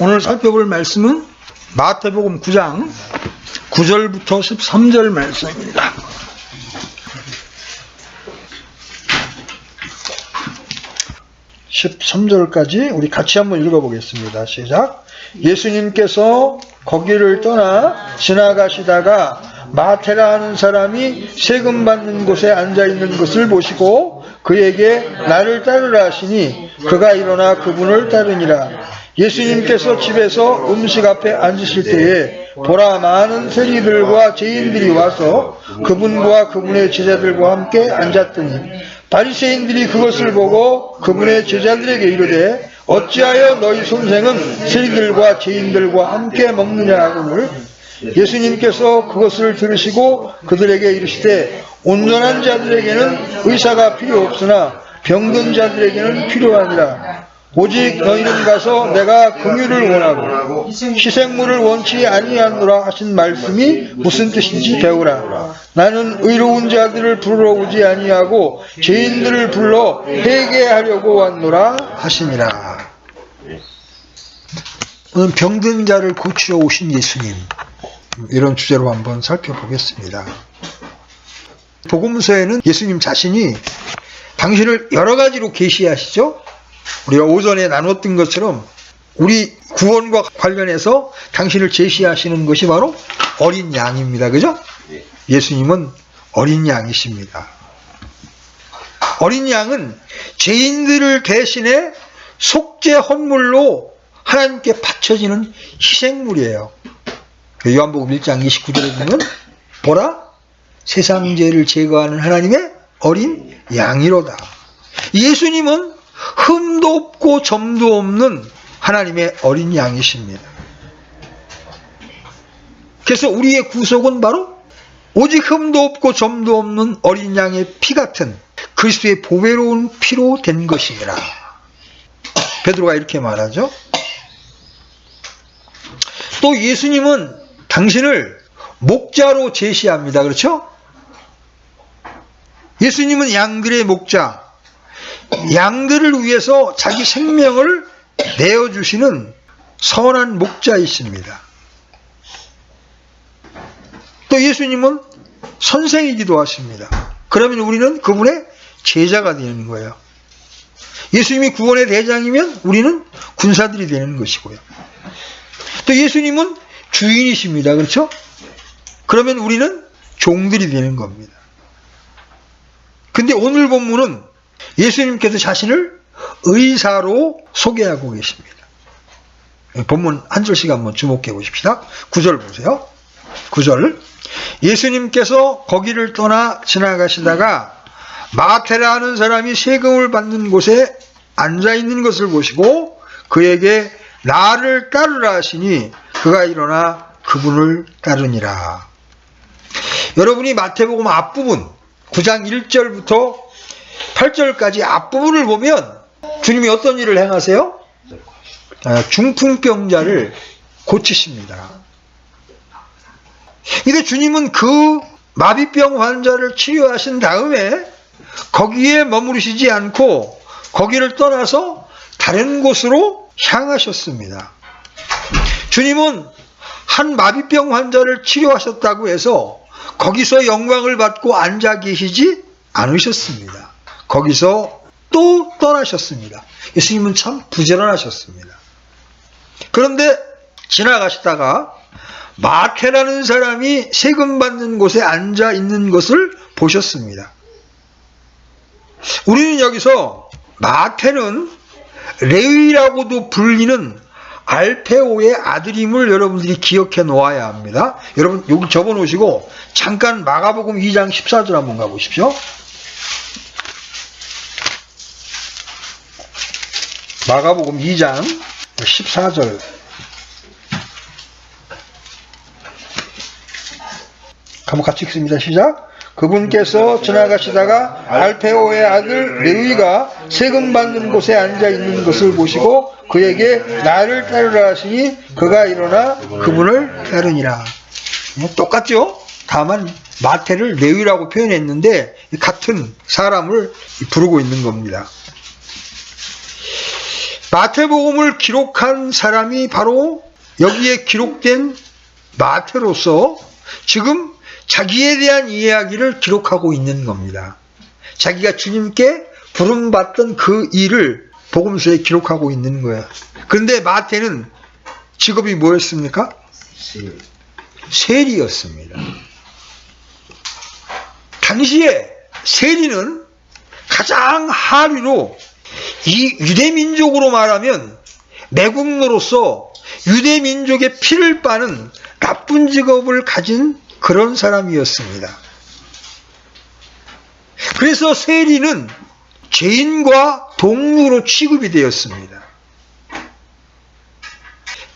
오늘 살펴볼 말씀은 마태복음 9장 9절부터 13절 말씀입니다. (13절까지) 우리 같이 한번 읽어보겠습니다. 시작. 예수님께서 거기를 떠나 지나가시다가 마태라 하는 사람이 세금 받는 곳에 앉아있는 것을 보시고 그에게 나를 따르라 하시니 그가 일어나 그분을 따르니라. 예수님께서 집에서 음식 앞에 앉으실 때에 보라, 많은 세리들과 죄인들이 와서 그분과 그분의 제자들과 함께 앉았더니 바리새인들이 그것을 보고 그분의 제자들에게 이르되 어찌하여 너희 선생은 세리들과 죄인들과 함께 먹느냐 하거늘 예수님께서 그것을 들으시고 그들에게 이르시되 온전한 자들에게는 의사가 필요 없으나 병든 자들에게는 필요하니라. 오직 너희는 가서 내가 긍휼을 원하고 희생물을 원치 아니하노라 하신 말씀이 무슨 뜻인지 배우라. 나는 의로운 자들을 부르러 오지 아니하고 죄인들을 불러 회개하려고 왔노라 하시니라. 오늘 병든 자를 고치러 오신 예수님, 이런 주제로 한번 살펴보겠습니다. 복음서에는 예수님 자신이 당신을 여러 가지로 계시하시죠. 우리가 오전에 나눴던 것처럼 우리 구원과 관련해서 당신을 제시하시는 것이 바로 어린 양입니다. 그죠? 예수님은 어린 양이십니다. 어린 양은 죄인들을 대신해 속죄 헌물로 하나님께 바쳐지는 희생물이에요. 요한복음 1장 29절에 보면 보라, 세상 죄를 제거하는 하나님의 어린 양이로다. 예수님은 흠도 없고 점도 없는 하나님의 어린 양이십니다. 그래서 우리의 구속은 바로 오직 흠도 없고 점도 없는 어린 양의 피 같은 그리스도의 보배로운 피로 된 것이니라. 베드로가 이렇게 말하죠. 또 예수님은 당신을 목자로 제시합니다. 그렇죠? 예수님은 양들의 목자, 양들을 위해서 자기 생명을 내어주시는 선한 목자이십니다. 또 예수님은 선생이기도 하십니다. 그러면 우리는 그분의 제자가 되는 거예요. 예수님이 구원의 대장이면 우리는 군사들이 되는 것이고요. 또 예수님은 주인이십니다. 그렇죠? 그러면 우리는 종들이 되는 겁니다. 근데 오늘 본문은 예수님께서 자신을 의사로 소개하고 계십니다. 본문 한 절씩 한번 주목해 보십시다. 9절 보세요. 9절. 예수님께서 거기를 떠나 지나가시다가 마태라 하는 사람이 세금을 받는 곳에 앉아있는 것을 보시고 그에게 나를 따르라 하시니 그가 일어나 그분을 따르니라. 여러분이 마태복음 앞부분 9장 1절부터 8절까지 앞부분을 보면 주님이 어떤 일을 행하세요? 중풍병자를 고치십니다. 근데 주님은 그 마비병 환자를 치료하신 다음에 거기에 머무르시지 않고 거기를 떠나서 다른 곳으로 향하셨습니다. 주님은 한 마비병 환자를 치료하셨다고 해서 거기서 영광을 받고 앉아 계시지 않으셨습니다. 거기서 또 떠나셨습니다. 예수님은 참 부지런하셨습니다. 그런데 지나가시다가 마태라는 사람이 세금 받는 곳에 앉아 있는 것을 보셨습니다. 우리는 여기서 마태는 레위라고도 불리는 알페오의 아들임을 여러분들이 기억해 놓아야 합니다. 여러분 여기 적어 놓으시고 잠깐 마가복음 2장 14절 한번 가보십시오. 마가복음 2장 14절. 한번 같이 읽습니다. 시작. 그분께서 지나가시다가 알페오의 아들 레위가 세금 받는 곳에 앉아 있는 것을 보시고 그에게 나를 따르라 하시니 그가 일어나 그분을 따르니라. 똑같죠? 다만 마태를 레위라고 표현했는데 같은 사람을 부르고 있는 겁니다. 마태복음을 기록한 사람이 바로 여기에 기록된 마태로서 지금 자기에 대한 이야기를 기록하고 있는 겁니다. 자기가 주님께 부름받던 그 일을 복음서에 기록하고 있는 거예요. 그런데 마태는 직업이 뭐였습니까? 세리였습니다. 당시에 세리는 가장 하류로 이 유대민족으로 말하면 매국노로서 유대민족의 피를 빠는 나쁜 직업을 가진 그런 사람이었습니다. 그래서 세리는 죄인과 동무로 취급이 되었습니다.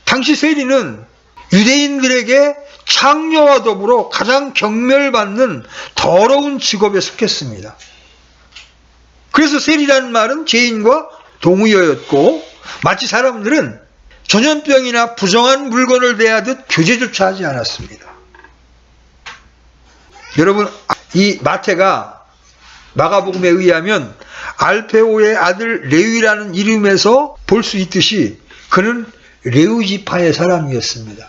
당시 세리는 유대인들에게 창녀와 더불어 가장 경멸받는 더러운 직업에 속했습니다. 그래서 세리라는 말은 죄인과 동의어였고 마치 사람들은 전염병이나 부정한 물건을 대하듯 교제조차 하지 않았습니다. 여러분, 이 마태가 마가복음에 의하면 알페오의 아들 레위라는 이름에서 볼 수 있듯이 그는 레위지파의 사람이었습니다.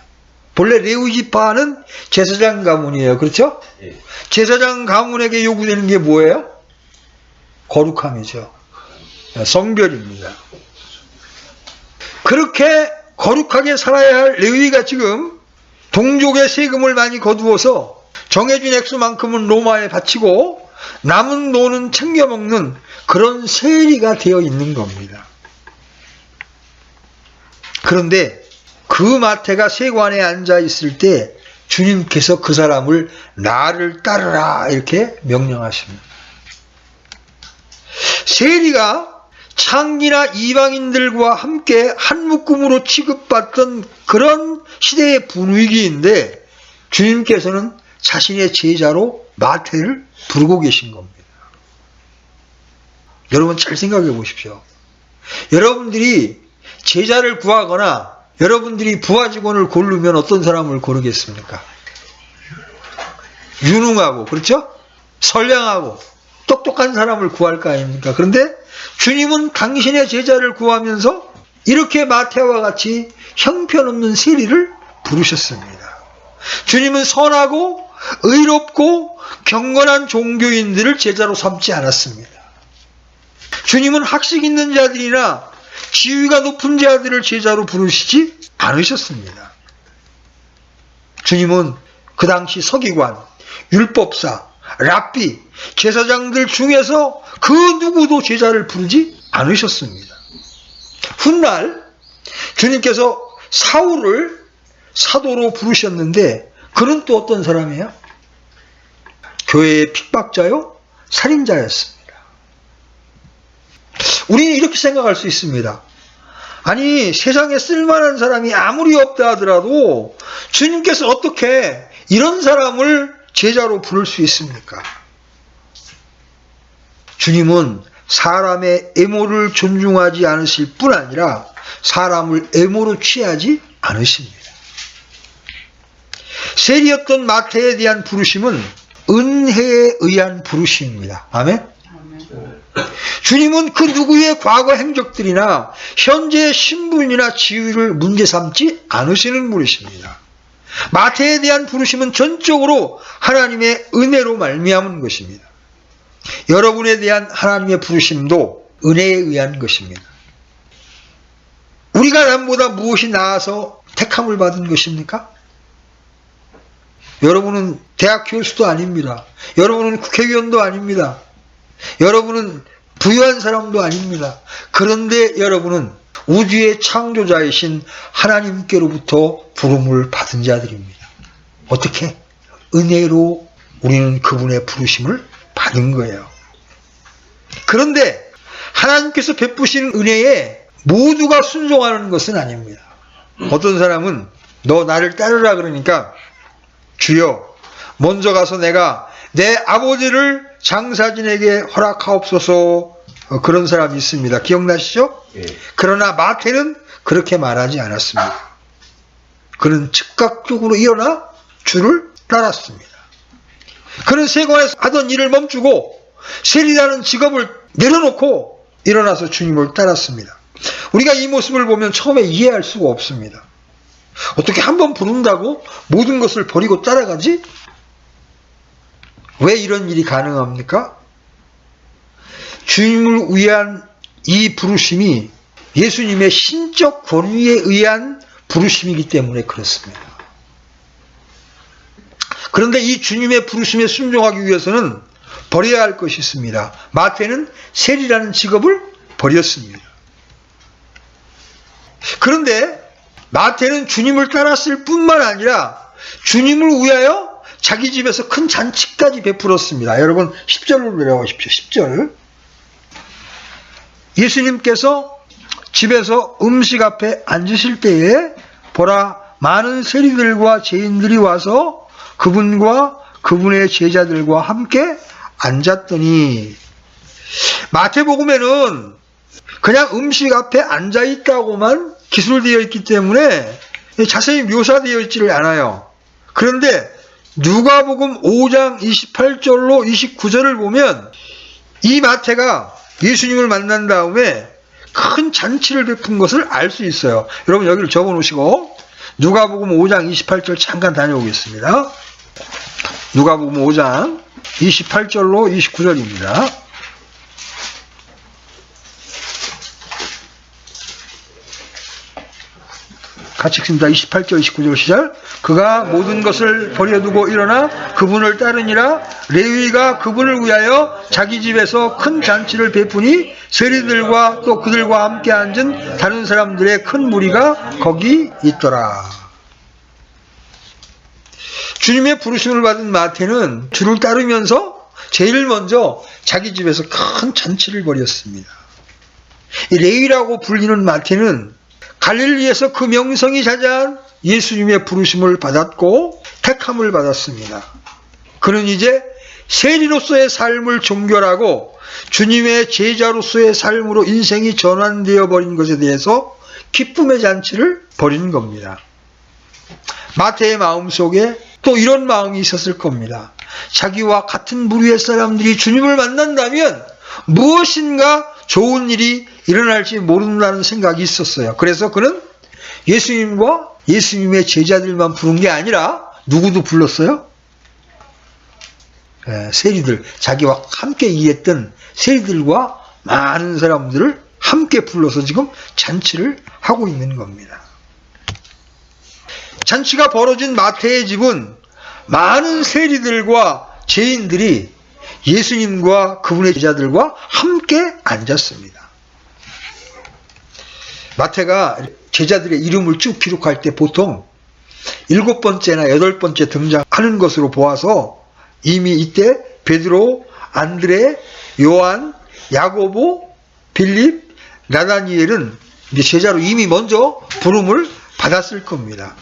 본래 레위지파는 제사장 가문이에요. 그렇죠? 제사장 가문에게 요구되는 게 뭐예요? 거룩함이죠. 성별입니다. 그렇게 거룩하게 살아야 할 레위가 지금 동족의 세금을 많이 거두어서 정해진 액수만큼은 로마에 바치고 남은 돈은 챙겨 먹는 그런 세리가 되어 있는 겁니다. 그런데 그 마태가 세관에 앉아 있을 때 주님께서 그 사람을 나를 따르라 이렇게 명령하십니다. 세리가 창기나 이방인들과 함께 한 묶음으로 취급받던 그런 시대의 분위기인데 주님께서는 자신의 제자로 마태를 부르고 계신 겁니다. 여러분 잘 생각해 보십시오. 여러분들이 제자를 구하거나 여러분들이 부하 직원을 고르면 어떤 사람을 고르겠습니까? 유능하고, 그렇죠? 선량하고 똑똑한 사람을 구할 거 아닙니까? 그런데 주님은 당신의 제자를 구하면서 이렇게 마태와 같이 형편없는 세리를 부르셨습니다. 주님은 선하고 의롭고 경건한 종교인들을 제자로 삼지 않았습니다. 주님은 학식 있는 자들이나 지위가 높은 자들을 제자로 부르시지 않으셨습니다. 주님은 그 당시 서기관, 율법사, 랍비, 제사장들 중에서 그 누구도 제자를 부르지 않으셨습니다. 훗날 주님께서 사울을 사도로 부르셨는데 그는 또 어떤 사람이에요? 교회의 핍박자요? 살인자였습니다. 우리는 이렇게 생각할 수 있습니다. 아니, 세상에 쓸만한 사람이 아무리 없다 하더라도 주님께서 어떻게 이런 사람을 제자로 부를 수 있습니까? 주님은 사람의 애모를 존중하지 않으실 뿐 아니라 사람을 애모로 취하지 않으십니다. 세리였던 마태에 대한 부르심은 은혜에 의한 부르심입니다. 아멘? 주님은 그 누구의 과거 행적들이나 현재의 신분이나 지위를 문제 삼지 않으시는 분이십니다. 마태에 대한 부르심은 전적으로 하나님의 은혜로 말미암은 것입니다. 여러분에 대한 하나님의 부르심도 은혜에 의한 것입니다. 우리가 남보다 무엇이 나아서 택함을 받은 것입니까? 여러분은 대학 교수도 아닙니다. 여러분은 국회의원도 아닙니다. 여러분은 부유한 사람도 아닙니다. 그런데 여러분은 우주의 창조자이신 하나님께로부터 부름을 받은 자들입니다. 어떻게? 은혜로 우리는 그분의 부르심을 받은 거예요. 그런데 하나님께서 베푸신 은혜에 모두가 순종하는 것은 아닙니다. 어떤 사람은 너 나를 따르라 그러니까 주여 먼저 가서 내가 내 아버지를 장사진에게 허락하옵소서. 그런 사람이 있습니다. 기억나시죠? 예. 그러나 마태는 그렇게 말하지 않았습니다. 그는 즉각적으로 일어나 주를 따랐습니다. 그는 세관에서 하던 일을 멈추고 세리라는 직업을 내려놓고 일어나서 주님을 따랐습니다. 우리가 이 모습을 보면 처음에 이해할 수가 없습니다. 어떻게 한 번 부른다고 모든 것을 버리고 따라가지? 왜 이런 일이 가능합니까? 주님을 위한 이 부르심이 예수님의 신적 권위에 의한 부르심이기 때문에 그렇습니다. 그런데 이 주님의 부르심에 순종하기 위해서는 버려야 할 것이 있습니다. 마태는 세리라는 직업을 버렸습니다. 그런데 마태는 주님을 따랐을 뿐만 아니라 주님을 위하여 자기 집에서 큰 잔치까지 베풀었습니다. 여러분 10절로 내려가십시오. 10절. 예수님께서 집에서 음식 앞에 앉으실 때에 보라 많은 세리들과 죄인들이 와서 그분과 그분의 제자들과 함께 앉았더니, 마태복음에는 그냥 음식 앞에 앉아있다고만 기술되어 있기 때문에 자세히 묘사되어 있지를 않아요. 그런데 누가복음 5장 28절로 29절을 보면 이 마태가 예수님을 만난 다음에 큰 잔치를 베푼 것을 알 수 있어요. 여러분 여기를 적어 놓으시고 누가복음 5장 28절 잠깐 다녀오겠습니다. 누가복음 5장 28절로 29절입니다. 같이 읽습니다. 28절 29절 시작. 그가 모든 것을 버려두고 일어나 그분을 따르니라. 레위가 그분을 위하여 자기 집에서 큰 잔치를 베푸니 세리들과 또 그들과 함께 앉은 다른 사람들의 큰 무리가 거기 있더라. 주님의 부르심을 받은 마태는 주를 따르면서 제일 먼저 자기 집에서 큰 잔치를 벌였습니다. 이 레위라고 불리는 마태는 갈릴리에서 그 명성이 자자한 예수님의 부르심을 받았고 택함을 받았습니다. 그는 이제 세리로서의 삶을 종결하고 주님의 제자로서의 삶으로 인생이 전환되어 버린 것에 대해서 기쁨의 잔치를 벌인 겁니다. 마태의 마음속에 또 이런 마음이 있었을 겁니다. 자기와 같은 부류의 사람들이 주님을 만난다면 무엇인가 좋은 일이 일어날지 모른다는 생각이 있었어요. 그래서 그는 예수님과 예수님의 제자들만 부른 게 아니라 누구도 불렀어요? 세리들, 자기와 함께 일했던 세리들과 많은 사람들을 함께 불러서 지금 잔치를 하고 있는 겁니다. 잔치가 벌어진 마태의 집은 많은 세리들과 죄인들이 예수님과 그분의 제자들과 함께 앉았습니다. 마태가 제자들의 이름을 쭉 기록할 때 보통 7번째나 8번째 등장하는 것으로 보아서 이미 이때 베드로, 안드레, 요한, 야고보, 빌립, 나다니엘은 제자로 이미 먼저 부름을 받았을 겁니다.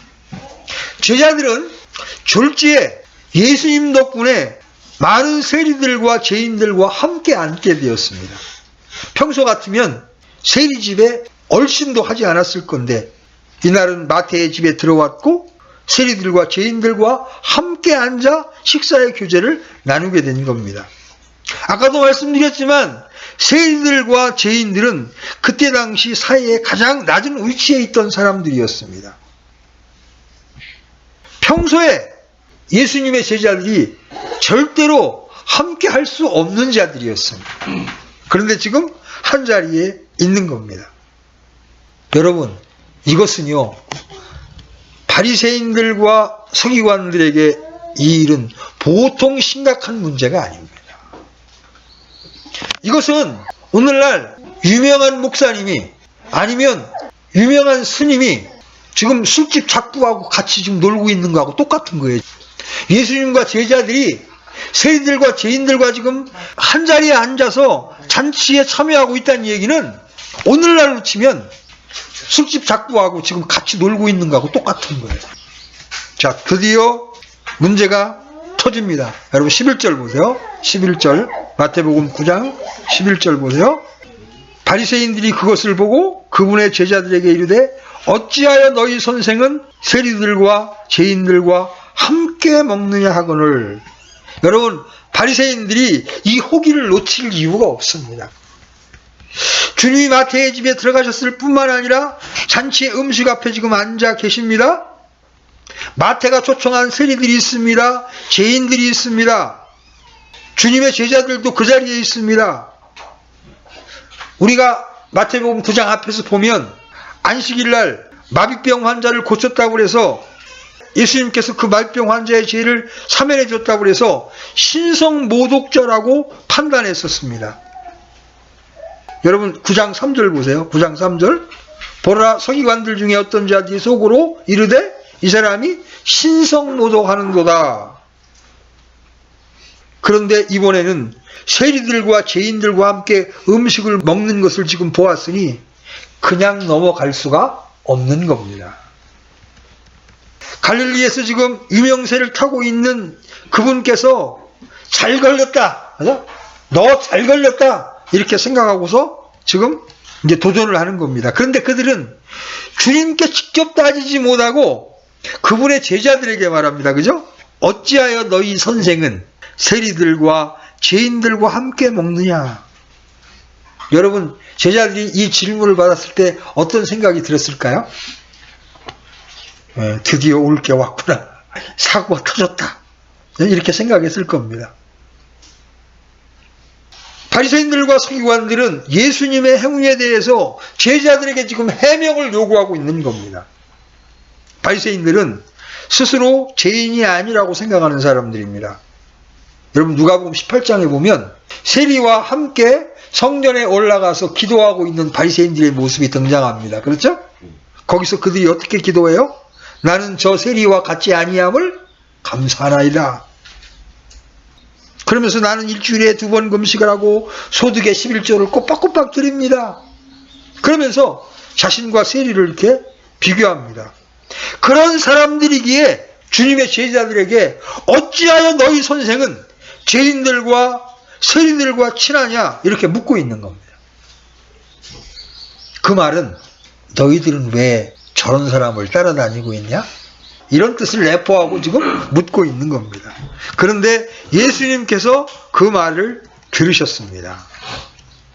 제자들은 졸지에 예수님 덕분에 많은 세리들과 죄인들과 함께 앉게 되었습니다. 평소 같으면 세리집에 얼씬도 하지 않았을 건데 이날은 마태의 집에 들어왔고 세리들과 죄인들과 함께 앉아 식사의 교제를 나누게 된 겁니다. 아까도 말씀드렸지만 세리들과 죄인들은 그때 당시 사회의 가장 낮은 위치에 있던 사람들이었습니다. 평소에 예수님의 제자들이 절대로 함께 할 수 없는 자들이었습니다. 그런데 지금 한 자리에 있는 겁니다. 여러분, 이것은요, 바리새인들과 서기관들에게 이 일은 보통 심각한 문제가 아닙니다. 이것은 오늘날 유명한 목사님이 아니면 유명한 스님이 지금 술집 작부하고 같이 지금 놀고 있는 거하고 똑같은 거예요. 예수님과 제자들이 세리들과 죄인들과 지금 한 자리에 앉아서 잔치에 참여하고 있다는 얘기는 오늘날로 치면 술집 작부하고 지금 같이 놀고 있는 거하고 똑같은 거예요. 자, 드디어 문제가 터집니다. 여러분 11절 보세요. 11절 마태복음 9장 11절 보세요. 바리새인들이 그것을 보고 그분의 제자들에게 이르되 어찌하여 너희 선생은 세리들과 죄인들과 함께 먹느냐 하거늘. 여러분, 바리새인들이 이 호기를 놓칠 이유가 없습니다. 주님이 마태의 집에 들어가셨을 뿐만 아니라 잔치의 음식 앞에 지금 앉아 계십니다. 마태가 초청한 세리들이 있습니다. 죄인들이 있습니다. 주님의 제자들도 그 자리에 있습니다. 우리가 마태복음 9장 앞에서 보면 안식일날 마비병 환자를 고쳤다고 해서 예수님께서 그 마비병 환자의 죄를 사면해 줬다고 해서 신성모독죄라고 판단했었습니다. 여러분 9장 3절 보세요. 9장 3절. 보라, 서기관들 중에 어떤 자들이 속으로 이르되 이 사람이 신성모독하는도다. 그런데 이번에는 세리들과 죄인들과 함께 음식을 먹는 것을 지금 보았으니 그냥 넘어갈 수가 없는 겁니다. 갈릴리에서 지금 유명세를 타고 있는 그분께서 잘 걸렸다. 너 잘 걸렸다. 이렇게 생각하고서 지금 이제 도전을 하는 겁니다. 그런데 그들은 주님께 직접 따지지 못하고 그분의 제자들에게 말합니다. 그죠? 어찌하여 너희 선생은 세리들과 죄인들과 함께 먹느냐? 여러분, 제자들이 이 질문을 받았을 때 어떤 생각이 들었을까요? 드디어 올 게 왔구나. 사고가 터졌다. 이렇게 생각했을 겁니다. 바리새인들과 서기관들은 예수님의 행위에 대해서 제자들에게 지금 해명을 요구하고 있는 겁니다. 바리새인들은 스스로 죄인이 아니라고 생각하는 사람들입니다. 여러분 누가복음 18장에 보면 세리와 함께 성전에 올라가서 기도하고 있는 바리새인들의 모습이 등장합니다. 그렇죠? 거기서 그들이 어떻게 기도해요? 나는 저 세리와 같이 아니함을 감사하나이다. 그러면서 나는 일주일에 2번 금식을 하고 소득의 11조를 꼬박꼬박 드립니다. 그러면서 자신과 세리를 이렇게 비교합니다. 그런 사람들이기에 주님의 제자들에게 어찌하여 너희 선생은 죄인들과 세리들과 친하냐 이렇게 묻고 있는 겁니다. 그 말은 너희들은 왜 저런 사람을 따라다니고 있냐? 이런 뜻을 내포하고 지금 묻고 있는 겁니다. 그런데 예수님께서 그 말을 들으셨습니다.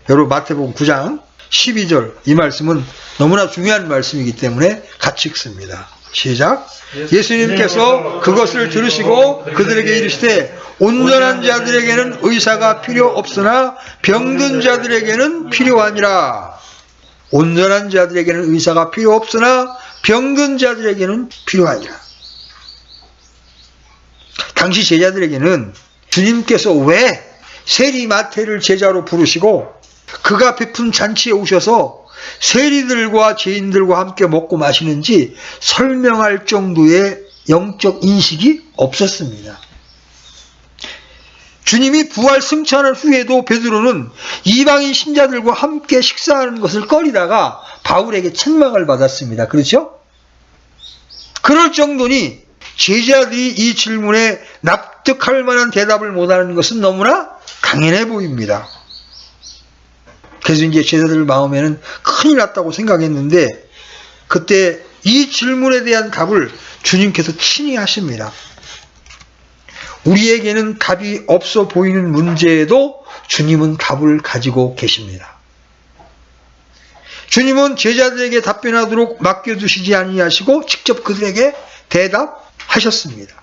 여러분 마태복음 9장 12절 이 말씀은 너무나 중요한 말씀이기 때문에 같이 읽습니다. 시작. 예수님께서 그것을 들으시고 그들에게 이르시되 온전한 자들에게는 의사가 필요 없으나 병든 자들에게는 필요하니라. 온전한 자들에게는 의사가 필요 없으나 병든 자들에게는 필요하니라. 당시 제자들에게는 주님께서 왜 세리 마태를 제자로 부르시고 그가 베푼 잔치에 오셔서 세리들과 죄인들과 함께 먹고 마시는지 설명할 정도의 영적 인식이 없었습니다. 주님이 부활 승천할 후에도 베드로는 이방인 신자들과 함께 식사하는 것을 꺼리다가 바울에게 책망을 받았습니다. 그렇죠? 그럴 정도니 제자들이 이 질문에 납득할 만한 대답을 못하는 것은 너무나 당연해 보입니다. 그래서 이제 제자들 마음에는 큰일 났다고 생각했는데 그때 이 질문에 대한 답을 주님께서 친히 하십니다. 우리에게는 답이 없어 보이는 문제에도 주님은 답을 가지고 계십니다. 주님은 제자들에게 답변하도록 맡겨두시지 아니하시고 직접 그들에게 대답하셨습니다.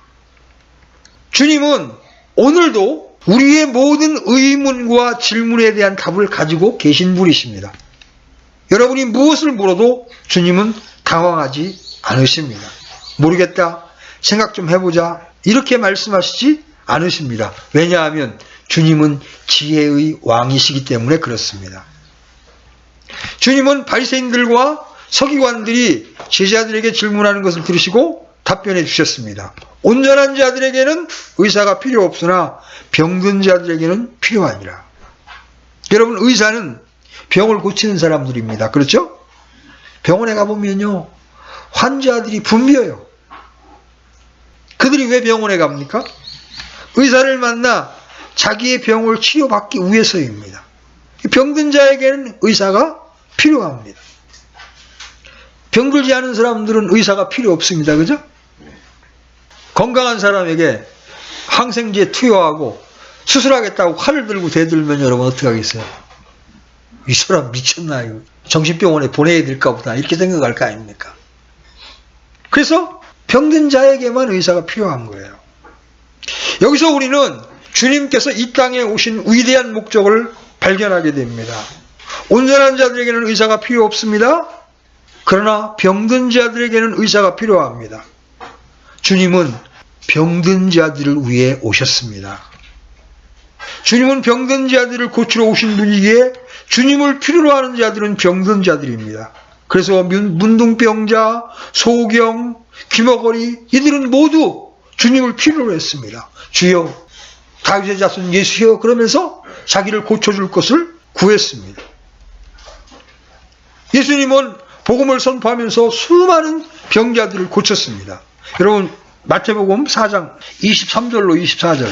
주님은 오늘도 우리의 모든 의문과 질문에 대한 답을 가지고 계신 분이십니다. 여러분이 무엇을 물어도 주님은 당황하지 않으십니다. 모르겠다, 생각 좀 해보자, 이렇게 말씀하시지 않으십니다. 왜냐하면 주님은 지혜의 왕이시기 때문에 그렇습니다. 주님은 바리새인들과 서기관들이 제자들에게 질문하는 것을 들으시고 답변해 주셨습니다. 온전한 자들에게는 의사가 필요 없으나 병든 자들에게는 필요하니라. 여러분, 의사는 병을 고치는 사람들입니다. 그렇죠? 병원에 가보면요, 환자들이 붐벼요. 그들이 왜 병원에 갑니까? 의사를 만나 자기의 병을 치료받기 위해서입니다. 병든 자에게는 의사가 필요합니다. 병들지 않은 사람들은 의사가 필요 없습니다. 그죠? 건강한 사람에게 항생제 투여하고 수술하겠다고 칼을 들고 대들면 여러분 어떻게 하겠어요? 이 사람 미쳤나, 이거. 정신병원에 보내야 될까 보다, 이렇게 생각할 거 아닙니까? 그래서 병든 자에게만 의사가 필요한 거예요. 여기서 우리는 주님께서 이 땅에 오신 위대한 목적을 발견하게 됩니다. 온전한 자들에게는 의사가 필요 없습니다. 그러나 병든 자들에게는 의사가 필요합니다. 주님은 병든 자들을 위해 오셨습니다. 주님은 병든 자들을 고치러 오신 분이기에 주님을 필요로 하는 자들은 병든 자들입니다. 그래서 문둥병자, 소경, 귀머거리 이들은 모두 주님을 필요로 했습니다. 주여, 다윗의 자손 예수여, 그러면서 자기를 고쳐줄 것을 구했습니다. 예수님은 복음을 선포하면서 수많은 병자들을 고쳤습니다. 여러분, 마태복음 4장 23절로 24절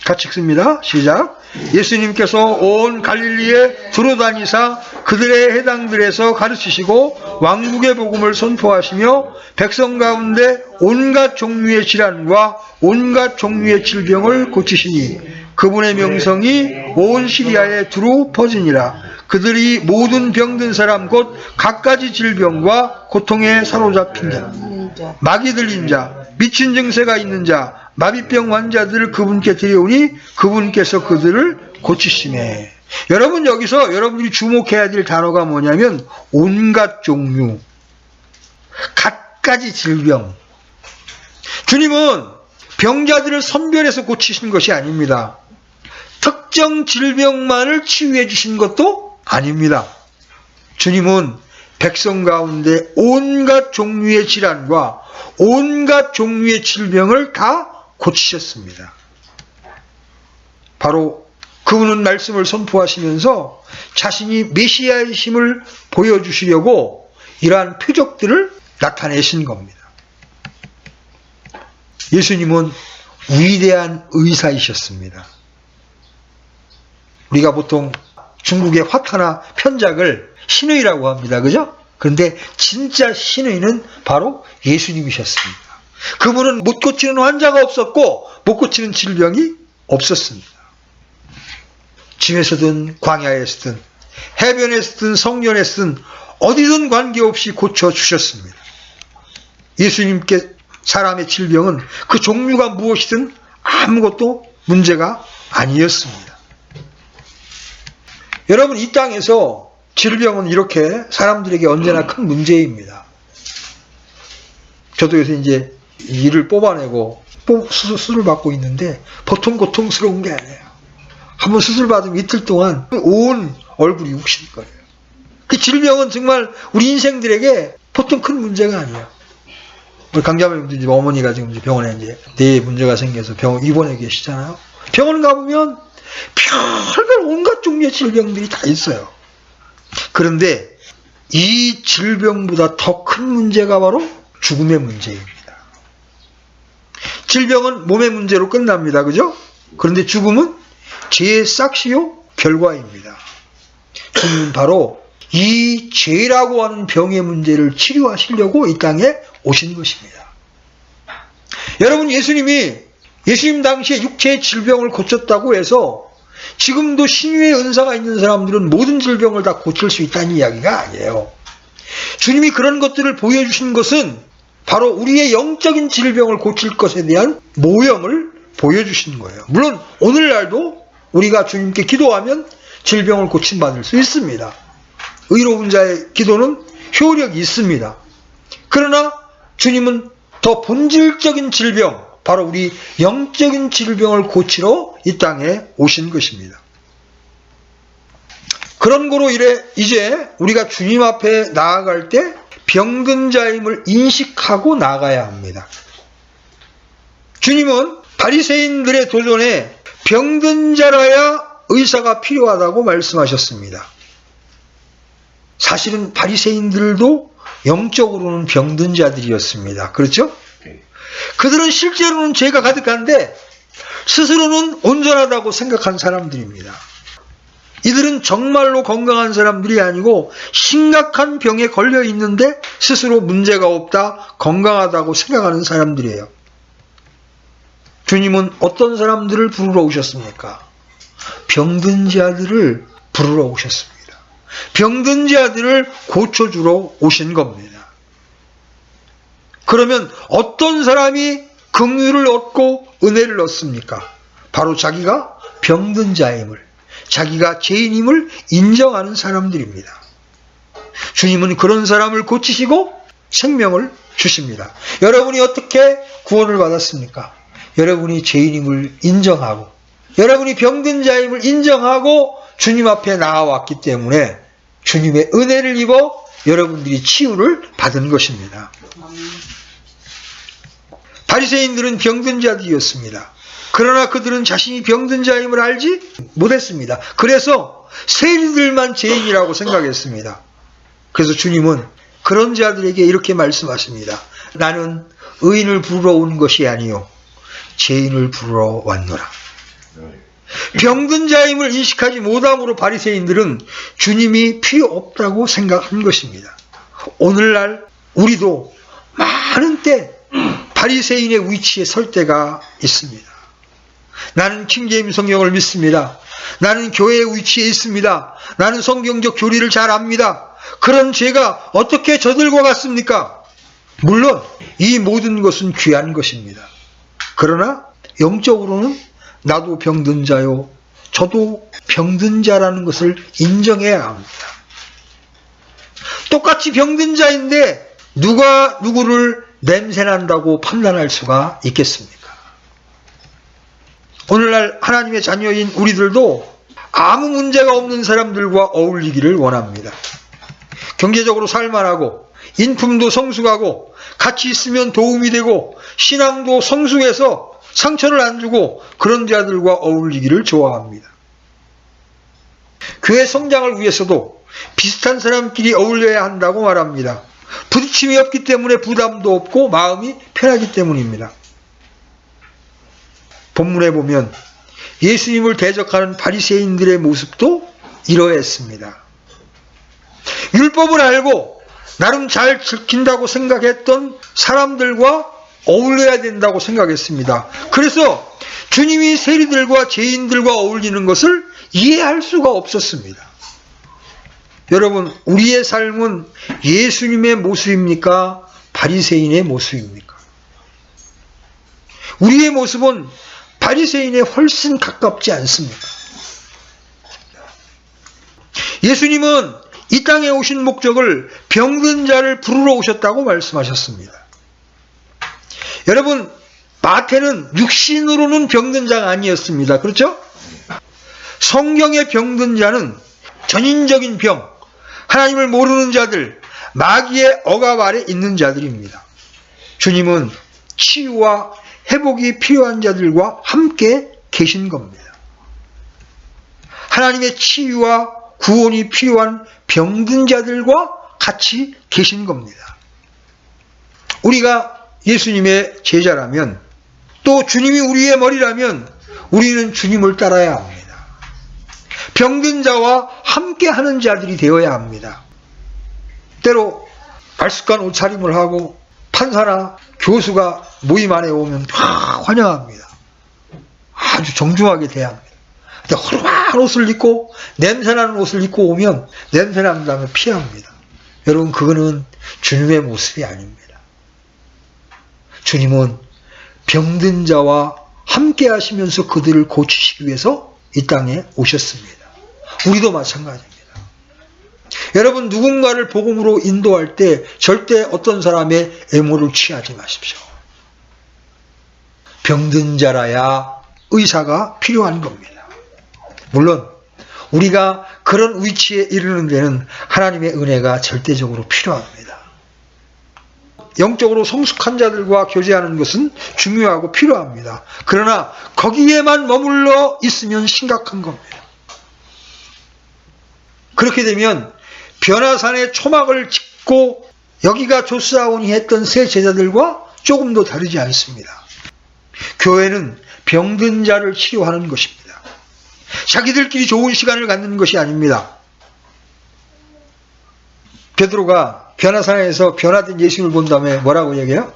같이 읽습니다. 시작. 예수님께서 온 갈릴리에 두루다니사 그들의 해당들에서 가르치시고 왕국의 복음을 선포하시며 백성 가운데 온갖 종류의 질환과 온갖 종류의 질병을 고치시니 그분의 명성이 온 시리아에 두루 퍼지니라. 그들이 모든 병든 사람 곧 갖가지 질병과 고통에 사로잡힌 자, 마귀 들린 자, 미친 증세가 있는 자, 마비병 환자들을 그분께 데려오니 그분께서 그들을 고치시네. 여러분, 여기서 여러분들이 주목해야 될 단어가 뭐냐면 온갖 종류, 갖가지 질병. 주님은 병자들을 선별해서 고치신 것이 아닙니다. 특정 질병만을 치유해 주신 것도 아닙니다. 주님은 백성 가운데 온갖 종류의 질환과 온갖 종류의 질병을 다 고치셨습니다. 바로 그분은 말씀을 선포하시면서 자신이 메시아이심을 보여주시려고 이러한 표적들을 나타내신 겁니다. 예수님은 위대한 의사이셨습니다. 우리가 보통 중국의 화타나 편작을 신의라고 합니다. 그죠? 그런데 진짜 신의는 바로 예수님이셨습니다. 그분은 못 고치는 환자가 없었고 못 고치는 질병이 없었습니다. 집에서든 광야에서든 해변에서든 성전에서든 어디든 관계없이 고쳐주셨습니다. 예수님께 사람의 질병은 그 종류가 무엇이든 아무것도 문제가 아니었습니다. 여러분, 이 땅에서 질병은 이렇게 사람들에게 언제나 큰 문제입니다. 저도 요새 이제 이를 뽑아내고 수술을 받고 있는데 보통 고통스러운 게 아니에요. 한번 수술 받으면 이틀 동안 온 얼굴이 욱실 거예요. 그 질병은 정말 우리 인생들에게 보통 큰 문제가 아니에요. 우리 강자매님도 이제 어머니가 지금 병원에 이제 뇌에 문제가 생겨서 병원 입원해 계시잖아요. 병원 가보면 별별 온갖 종류의 질병들이 다 있어요. 그런데 이 질병보다 더 큰 문제가 바로 죽음의 문제입니다. 질병은 몸의 문제로 끝납니다. 그죠? 그런데 죽음은 죄의 싹시요 결과입니다. 주님은 바로 이 죄라고 하는 병의 문제를 치료하시려고 이 땅에 오신 것입니다. 여러분, 예수님 당시에 육체의 질병을 고쳤다고 해서 지금도 신유의 은사가 있는 사람들은 모든 질병을 다 고칠 수 있다는 이야기가 아니에요. 주님이 그런 것들을 보여주신 것은 바로 우리의 영적인 질병을 고칠 것에 대한 모형을 보여주신 거예요. 물론 오늘날도 우리가 주님께 기도하면 질병을 고침받을 수 있습니다. 의로운 자의 기도는 효력이 있습니다. 그러나 주님은 더 본질적인 질병, 바로 우리 영적인 질병을 고치러 이 땅에 오신 것입니다. 그런 거로 이제 우리가 주님 앞에 나아갈 때 병든 자임을 인식하고 나가야 합니다. 주님은 바리새인들의 도전에 병든 자라야 의사가 필요하다고 말씀하셨습니다. 사실은 바리새인들도 영적으로는 병든 자들이었습니다. 그렇죠? 그들은 실제로는 죄가 가득한데 스스로는 온전하다고 생각한 사람들입니다. 이들은 정말로 건강한 사람들이 아니고 심각한 병에 걸려 있는데 스스로 문제가 없다, 건강하다고 생각하는 사람들이에요. 주님은 어떤 사람들을 부르러 오셨습니까? 병든 자들을 부르러 오셨습니다. 병든 자들을 고쳐주러 오신 겁니다. 그러면 어떤 사람이 긍휼을 얻고 은혜를 얻습니까? 바로 자기가 병든 자임을, 자기가 죄인임을 인정하는 사람들입니다. 주님은 그런 사람을 고치시고 생명을 주십니다. 여러분이 어떻게 구원을 받았습니까? 여러분이 죄인임을 인정하고, 여러분이 병든 자임을 인정하고 주님 앞에 나아왔기 때문에 주님의 은혜를 입어 여러분들이 치유를 받은 것입니다. 바리새인들은 병든 자들이었습니다. 그러나 그들은 자신이 병든 자임을 알지 못했습니다. 그래서 세리들만 죄인이라고 생각했습니다. 그래서 주님은 그런 자들에게 이렇게 말씀하십니다. 나는 의인을 부르러 온 것이 아니요 죄인을 부르러 왔노라. 병든 자임을 인식하지 못함으로 바리새인들은 주님이 필요 없다고 생각한 것입니다. 오늘날 우리도 많은 때 바리새인의 위치에 설 때가 있습니다. 나는 킹제임스 성경을 믿습니다. 나는 교회의 위치에 있습니다. 나는 성경적 교리를 잘 압니다. 그런 제가 어떻게 저들과 같습니까? 물론 이 모든 것은 귀한 것입니다. 그러나 영적으로는 나도 병든 자요, 저도 병든 자라는 것을 인정해야 합니다. 똑같이 병든 자인데 누가 누구를 냄새난다고 판단할 수가 있겠습니까? 오늘날 하나님의 자녀인 우리들도 아무 문제가 없는 사람들과 어울리기를 원합니다. 경제적으로 살만하고 인품도 성숙하고 같이 있으면 도움이 되고 신앙도 성숙해서 상처를 안 주고 그런 자들과 어울리기를 좋아합니다. 교회 성장을 위해서도 비슷한 사람끼리 어울려야 한다고 말합니다. 부딪힘이 없기 때문에 부담도 없고 마음이 편하기 때문입니다. 본문에 보면 예수님을 대적하는 바리새인들의 모습도 이러했습니다. 율법을 알고 나름 잘 지킨다고 생각했던 사람들과 어울려야 된다고 생각했습니다. 그래서 주님이 세리들과 죄인들과 어울리는 것을 이해할 수가 없었습니다. 여러분, 우리의 삶은 예수님의 모습입니까? 바리새인의 모습입니까? 우리의 모습은 바리새인에 훨씬 가깝지 않습니까? 예수님은 이 땅에 오신 목적을 병든 자를 부르러 오셨다고 말씀하셨습니다. 여러분, 마태는 육신으로는 병든 자가 아니었습니다. 그렇죠? 성경의 병든 자는 전인적인 병, 하나님을 모르는 자들, 마귀의 억압 아래 있는 자들입니다. 주님은 치유와 회복이 필요한 자들과 함께 계신 겁니다. 하나님의 치유와 구원이 필요한 병든 자들과 같이 계신 겁니다. 우리가 예수님의 제자라면, 또 주님이 우리의 머리라면 우리는 주님을 따라야 합니다. 병든 자와 함께 하는 자들이 되어야 합니다. 때로 말쑥한 옷차림을 하고 판사나 교수가 모임 안에 오면 환영합니다. 아주 정중하게 대합니다. 근데 허름한 옷을 입고 냄새나는 옷을 입고 오면 냄새나는 다음에 피합니다. 여러분, 그거는 주님의 모습이 아닙니다. 주님은 병든 자와 함께 하시면서 그들을 고치시기 위해서 이 땅에 오셨습니다. 우리도 마찬가지입니다. 여러분, 누군가를 복음으로 인도할 때 절대 어떤 사람의 애모를 취하지 마십시오. 병든 자라야 의사가 필요한 겁니다. 물론 우리가 그런 위치에 이르는 데는 하나님의 은혜가 절대적으로 필요합니다. 영적으로 성숙한 자들과 교제하는 것은 중요하고 필요합니다. 그러나 거기에만 머물러 있으면 심각한 겁니다. 그렇게 되면 변화산에 초막을 짓고 여기가 조사오니 했던 새 제자들과 조금도 다르지 않습니다. 교회는 병든 자를 치료하는 것입니다. 자기들끼리 좋은 시간을 갖는 것이 아닙니다. 베드로가 변화산에서 변화된 예수님을 본 다음에 뭐라고 얘기해요?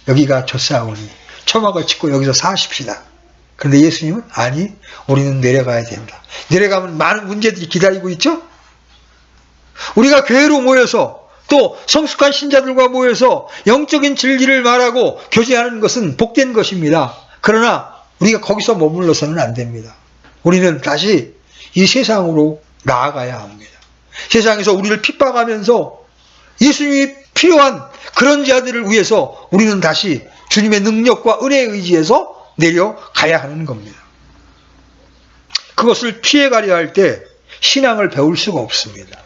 여기가 조사오니 초막을 짓고 여기서 사십시다. 그런데 예수님은 아니, 우리는 내려가야 된다. 내려가면 많은 문제들이 기다리고 있죠. 우리가 교회로 모여서 또 성숙한 신자들과 모여서 영적인 진리를 말하고 교제하는 것은 복된 것입니다. 그러나 우리가 거기서 머물러서는 안 됩니다. 우리는 다시 이 세상으로 나아가야 합니다. 세상에서 우리를 핍박하면서 예수님이 필요한 그런 자들을 위해서 우리는 다시 주님의 능력과 은혜에 의지해서 내려가야 하는 겁니다. 그것을 피해가려 할 때 신앙을 배울 수가 없습니다.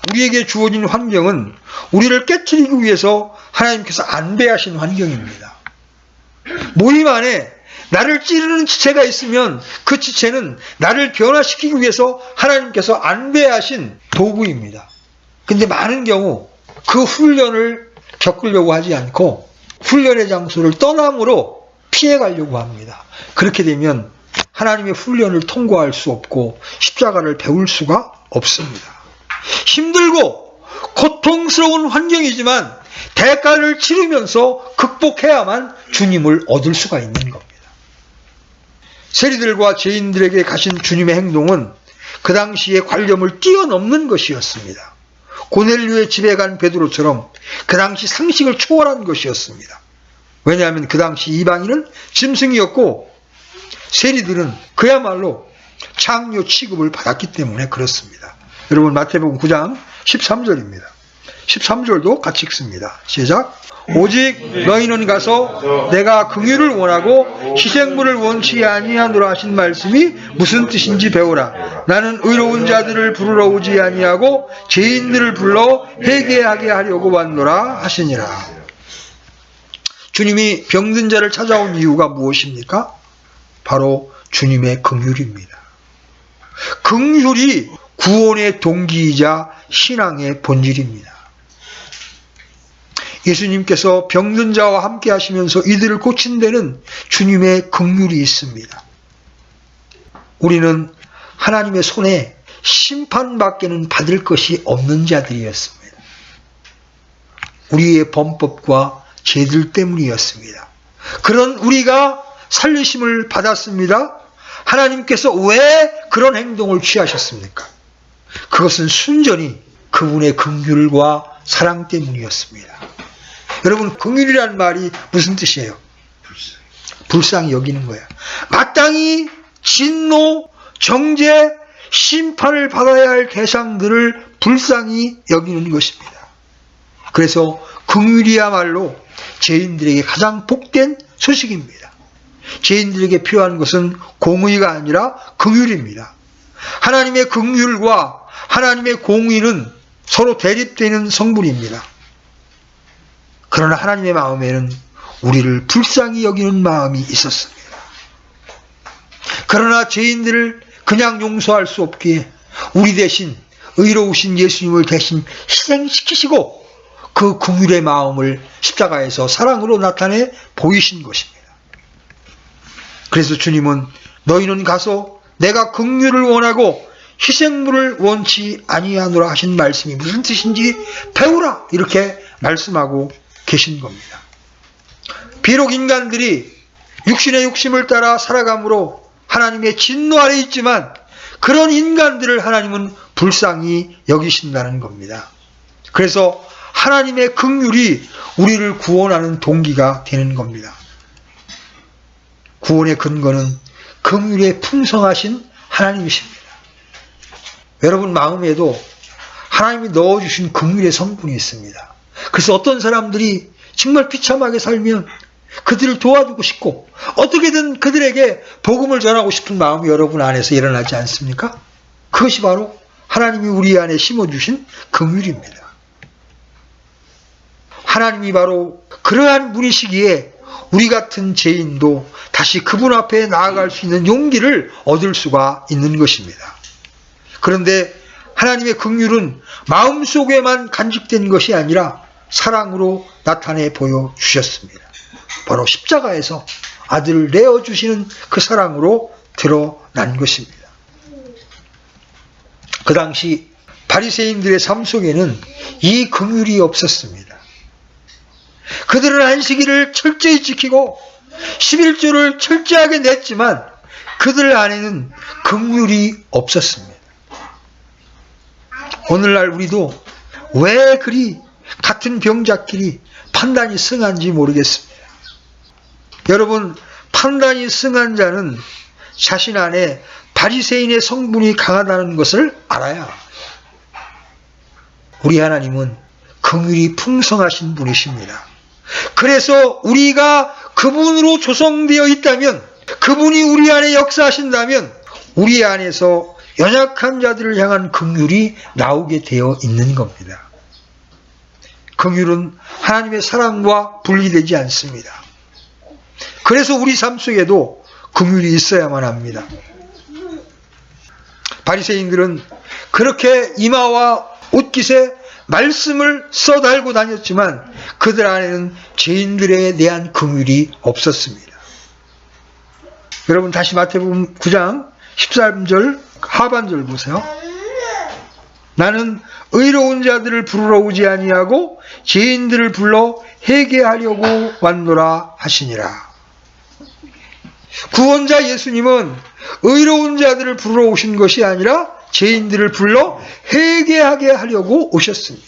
우리에게 주어진 환경은 우리를 깨트리기 위해서 하나님께서 안배하신 환경입니다. 모임 안에 나를 찌르는 지체가 있으면 그 지체는 나를 변화시키기 위해서 하나님께서 안배하신 도구입니다. 근데 많은 경우 그 훈련을 겪으려고 하지 않고 훈련의 장소를 떠남으로 피해가려고 합니다. 그렇게 되면 하나님의 훈련을 통과할 수 없고 십자가를 배울 수가 없습니다. 힘들고 고통스러운 환경이지만 대가를 치르면서 극복해야만 주님을 얻을 수가 있는 겁니다. 세리들과 죄인들에게 가신 주님의 행동은 그 당시의 관념을 뛰어넘는 것이었습니다. 고넬료의 집에 간 베드로처럼 그 당시 상식을 초월한 것이었습니다. 왜냐하면 그 당시 이방인은 짐승이었고 세리들은 그야말로 창녀 취급을 받았기 때문에 그렇습니다. 여러분 마태복음 9장 13절입니다. 13절도 같이 읽습니다. 시작. 오직 너희는 가서 내가 긍휼을 원하고 희생물을 원치 아니하노라 하신 말씀이 무슨 뜻인지 배우라. 나는 의로운 자들을 부르러 오지 아니하고 죄인들을 불러 회개하게 하려고 왔노라 하시니라. 주님이 병든 자를 찾아온 이유가 무엇입니까? 바로 주님의 긍휼입니다. 긍휼이 구원의 동기이자 신앙의 본질입니다. 예수님께서 병든 자와 함께 하시면서 이들을 고친 데는 주님의 긍휼이 있습니다. 우리는 하나님의 손에 심판밖에는 받을 것이 없는 자들이었습니다. 우리의 범법과 죄들 때문이었습니다. 그런 우리가 살리심을 받았습니다. 하나님께서 왜 그런 행동을 취하셨습니까? 그것은 순전히 그분의 긍휼과 사랑 때문이었습니다. 여러분, 긍휼이라는 말이 무슨 뜻이에요? 불쌍히 여기는 거야. 마땅히 진노, 정죄, 심판을 받아야 할 대상들을 불쌍히 여기는 것입니다. 그래서 긍휼이야말로 죄인들에게 가장 복된 소식입니다. 죄인들에게 필요한 것은 공의가 아니라 긍휼입니다. 하나님의 긍휼과 하나님의 공의는 서로 대립되는 성분입니다. 그러나 하나님의 마음에는 우리를 불쌍히 여기는 마음이 있었습니다. 그러나 죄인들을 그냥 용서할 수 없기에 우리 대신 의로우신 예수님을 대신 희생시키시고 그 긍휼의 마음을 십자가에서 사랑으로 나타내 보이신 것입니다. 그래서 주님은 너희는 가서 내가 긍휼을 원하고 희생물을 원치 아니하노라 하신 말씀이 무슨 뜻인지 배우라 이렇게 말씀하고 계신 겁니다. 비록 인간들이 육신의 욕심을 따라 살아감으로 하나님의 진노 아래 있지만 그런 인간들을 하나님은 불쌍히 여기신다는 겁니다. 그래서 하나님의 긍휼이 우리를 구원하는 동기가 되는 겁니다. 구원의 근거는 긍휼에 풍성하신 하나님이십니다. 여러분 마음에도 하나님이 넣어주신 긍휼의 성분이 있습니다. 그래서 어떤 사람들이 정말 비참하게 살면 그들을 도와주고 싶고 어떻게든 그들에게 복음을 전하고 싶은 마음이 여러분 안에서 일어나지 않습니까? 그것이 바로 하나님이 우리 안에 심어주신 긍휼입니다. 하나님이 바로 그러한 분이시기에 우리 같은 죄인도 다시 그분 앞에 나아갈 수 있는 용기를 얻을 수가 있는 것입니다. 그런데 하나님의 긍휼은 마음속에만 간직된 것이 아니라 사랑으로 나타내 보여주셨습니다. 바로 십자가에서 아들을 내어주시는 그 사랑으로 드러난 것입니다. 그 당시 바리새인들의 삶 속에는 이 긍휼이 없었습니다. 그들은 안식일을 철저히 지키고 11조를 철저하게 냈지만 그들 안에는 긍휼이 없었습니다. 오늘날 우리도 왜 그리 같은 병자끼리 판단이 승한지 모르겠습니다. 여러분, 판단이 승한 자는 자신 안에 바리새인의 성분이 강하다는 것을 알아야 합니다. 우리 하나님은 긍휼이 풍성하신 분이십니다. 그래서 우리가 그분으로 조성되어 있다면, 그분이 우리 안에 역사하신다면 우리 안에서 연약한 자들을 향한 긍휼이 나오게 되어 있는 겁니다. 긍휼은 하나님의 사랑과 분리되지 않습니다. 그래서 우리 삶 속에도 긍휼이 있어야만 합니다. 바리새인들은 그렇게 이마와 옷깃에 말씀을 써달고 다녔지만 그들 안에는 죄인들에 대한 긍휼이 없었습니다. 여러분, 다시 마태복음 9장 13절 하반절 보세요. 나는 의로운 자들을 부르러 오지 아니하고 죄인들을 불러 회개하려고 왔노라 하시니라. 구원자 예수님은 의로운 자들을 부르러 오신 것이 아니라 죄인들을 불러 회개하게 하려고 오셨습니다.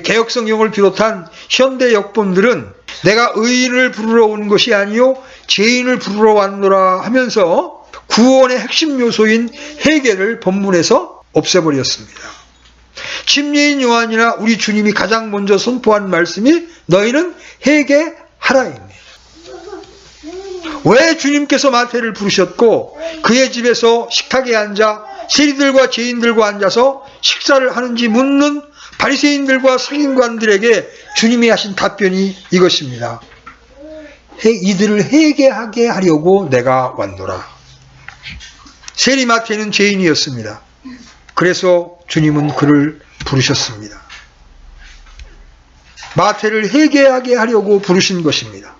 개역성경을 비롯한 현대 역본들은 내가 의인을 부르러 온 것이 아니요 죄인을 부르러 왔노라 하면서 구원의 핵심 요소인 회개를 본문에서 없애버렸습니다. 침례인 요한이나 우리 주님이 가장 먼저 선포한 말씀이 너희는 회개하라입니다. 왜 주님께서 마태를 부르셨고 그의 집에서 식탁에 앉아 세리들과 죄인들과 앉아서 식사를 하는지 묻는 바리새인들과 서기관들에게 주님이 하신 답변이 이것입니다. 이들을 회개하게 하려고 내가 왔노라. 세리 마태는 죄인이었습니다. 그래서 주님은 그를 부르셨습니다. 마태를 회개하게 하려고 부르신 것입니다.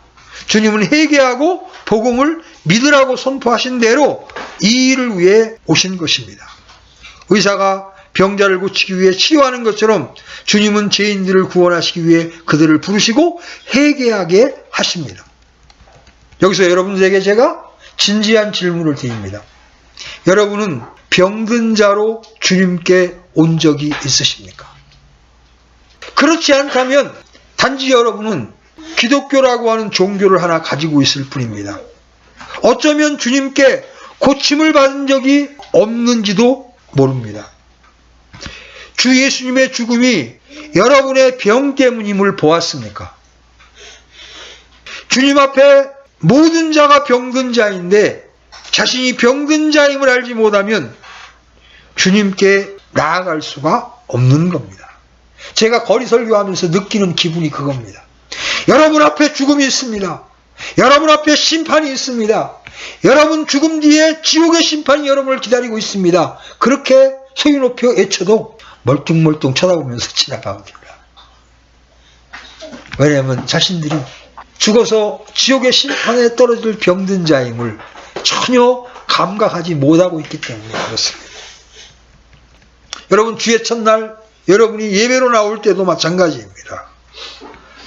주님은 회개하고 복음을 믿으라고 선포하신 대로 이 일을 위해 오신 것입니다. 의사가 병자를 고치기 위해 치료하는 것처럼 주님은 죄인들을 구원하시기 위해 그들을 부르시고 회개하게 하십니다. 여기서 여러분들에게 제가 진지한 질문을 드립니다. 여러분은 병든 자로 주님께 온 적이 있으십니까? 그렇지 않다면 단지 여러분은 기독교라고 하는 종교를 하나 가지고 있을 뿐입니다. 어쩌면 주님께 고침을 받은 적이 없는지도 모릅니다. 주 예수님의 죽음이 여러분의 병 때문임을 보았습니까? 주님 앞에 모든 자가 병든 자인데 자신이 병든 자임을 알지 못하면 주님께 나아갈 수가 없는 겁니다. 제가 거리 설교하면서 느끼는 기분이 그겁니다. 여러분 앞에 죽음이 있습니다. 여러분 앞에 심판이 있습니다. 여러분 죽음 뒤에 지옥의 심판이 여러분을 기다리고 있습니다. 그렇게 소리 높여 외쳐도 멀뚱멀뚱 쳐다보면서 지나갑니다. 왜냐하면 자신들이 죽어서 지옥의 심판에 떨어질 병든 자임을 전혀 감각하지 못하고 있기 때문에 그렇습니다. 여러분, 주의 첫날 여러분이 예배로 나올 때도 마찬가지입니다.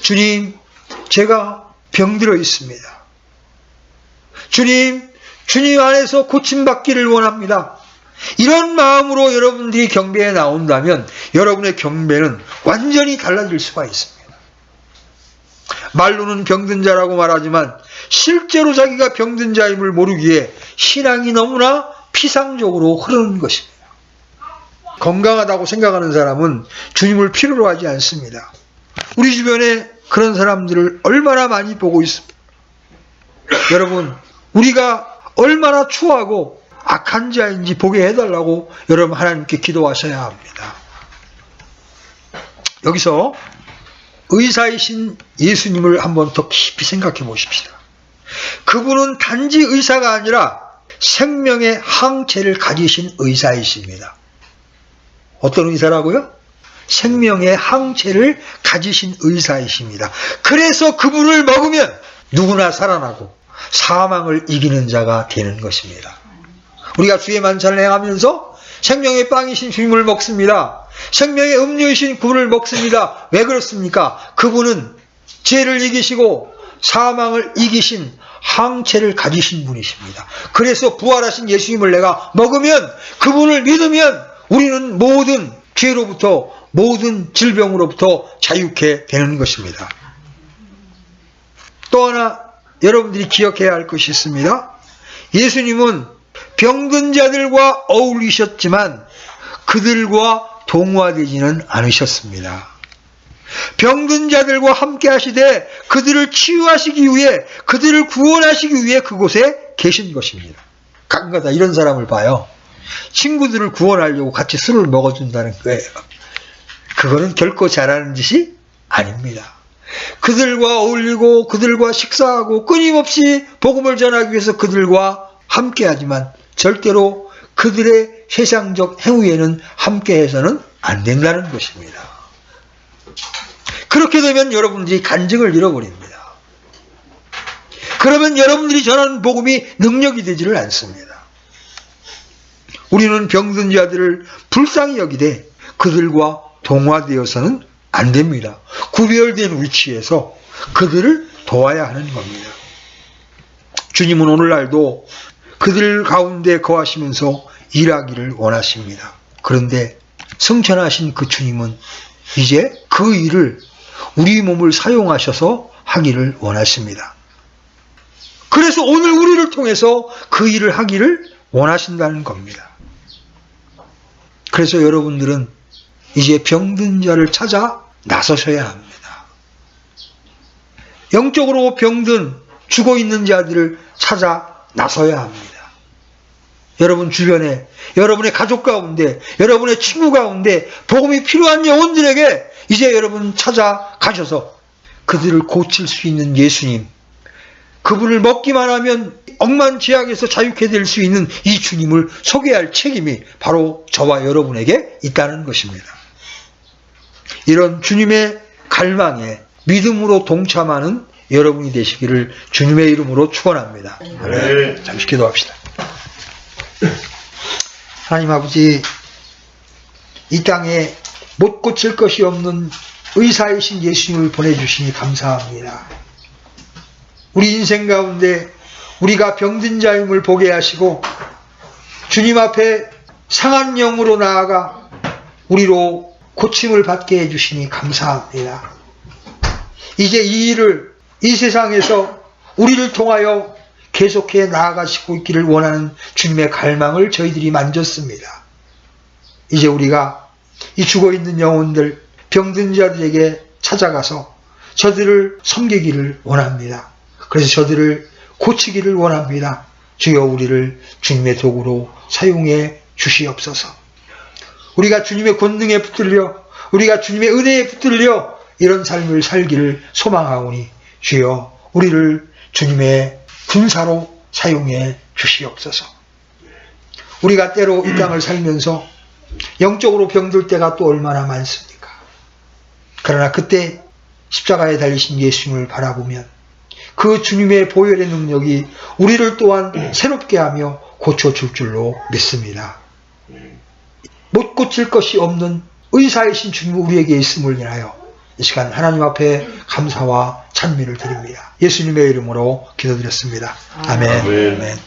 주님, 제가 병들어 있습니다. 주님 안에서 고침받기를 원합니다. 이런 마음으로 여러분들이 경배에 나온다면 여러분의 경배는 완전히 달라질 수가 있습니다. 말로는 병든 자라고 말하지만 실제로 자기가 병든 자임을 모르기에 신앙이 너무나 피상적으로 흐르는 것입니다. 건강하다고 생각하는 사람은 주님을 필요로 하지 않습니다. 우리 주변에 그런 사람들을 얼마나 많이 보고 있습니다. 여러분, 우리가 얼마나 추하고 악한 자인지 보게 해달라고 여러분 하나님께 기도하셔야 합니다. 여기서 의사이신 예수님을 한번 더 깊이 생각해 보십시다. 그분은 단지 의사가 아니라 생명의 항체를 가지신 의사이십니다. 어떤 의사라고요? 생명의 항체를 가지신 의사이십니다. 그래서 그분을 먹으면 누구나 살아나고 사망을 이기는 자가 되는 것입니다. 우리가 주의 만찬을 행하면서 생명의 빵이신 주님을 먹습니다. 생명의 음료이신 그분을 먹습니다. 왜 그렇습니까? 그분은 죄를 이기시고 사망을 이기신 항체를 가지신 분이십니다. 그래서 부활하신 예수님을 내가 먹으면, 그분을 믿으면 우리는 모든 죄로부터, 모든 질병으로부터 자유케 되는 것입니다. 또 하나 여러분들이 기억해야 할 것이 있습니다. 예수님은 병든 자들과 어울리셨지만 그들과 동화되지는 않으셨습니다. 병든 자들과 함께 하시되 그들을 치유하시기 위해, 그들을 구원하시기 위해 그곳에 계신 것입니다. 가끔가다 이런 사람을 봐요. 친구들을 구원하려고 같이 술을 먹어준다는 거예요. 그거는 결코 잘하는 짓이 아닙니다. 그들과 어울리고 그들과 식사하고 끊임없이 복음을 전하기 위해서 그들과 함께하지만 절대로 그들의 세상적 행위에는 함께해서는 안 된다는 것입니다. 그렇게 되면 여러분들이 간증을 잃어버립니다. 그러면 여러분들이 전하는 복음이 능력이 되지를 않습니다. 우리는 병든 자들을 불쌍히 여기되 그들과 동화되어서는 안 됩니다. 구별된 위치에서 그들을 도와야 하는 겁니다. 주님은 오늘날도 그들 가운데 거하시면서 일하기를 원하십니다. 그런데 승천하신 그 주님은 이제 그 일을 우리 몸을 사용하셔서 하기를 원하십니다. 그래서 오늘 우리를 통해서 그 일을 하기를 원하신다는 겁니다. 그래서 여러분들은 이제 병든 자를 찾아 나서셔야 합니다. 영적으로 병든 죽어있는 자들을 찾아 나서야 합니다. 여러분 주변에, 여러분의 가족 가운데, 여러분의 친구 가운데 복음이 필요한 영혼들에게 이제 여러분 찾아가셔서 그들을 고칠 수 있는 예수님, 그분을 먹기만 하면 억만제약에서 자유케 될 수 있는 이 주님을 소개할 책임이 바로 저와 여러분에게 있다는 것입니다. 이런 주님의 갈망에 믿음으로 동참하는 여러분이 되시기를 주님의 이름으로 축원합니다. 네. 잠시 기도합시다. 하나님 아버지, 이 땅에 못 고칠 것이 없는 의사이신 예수님을 보내주시니 감사합니다. 우리 인생 가운데 우리가 병든 자임을 보게 하시고 주님 앞에 상한 영으로 나아가 우리로 고침을 받게 해주시니 감사합니다. 이제 이 일을 이 세상에서 우리를 통하여 계속해 나아가시고 있기를 원하는 주님의 갈망을 저희들이 만졌습니다. 이제 우리가 이 죽어있는 영혼들, 병든 자들에게 찾아가서 저들을 섬기기를 원합니다. 그래서 저들을 고치기를 원합니다. 주여 우리를 주님의 도구로 사용해 주시옵소서. 우리가 주님의 권능에 붙들려, 우리가 주님의 은혜에 붙들려 이런 삶을 살기를 소망하오니 주여 우리를 주님의 군사로 사용해 주시옵소서. 우리가 때로 이 땅을 살면서 영적으로 병들 때가 또 얼마나 많습니까? 그러나 그때 십자가에 달리신 예수님을 바라보면 그 주님의 보혈의 능력이 우리를 또한 새롭게 하며 고쳐줄 줄로 믿습니다. 못 고칠 것이 없는 의사이신 주님 우리에게 있음을 인하여 이 시간 하나님 앞에 감사와 찬미를 드립니다. 예수님의 이름으로 기도드렸습니다. 아멘. 아멘.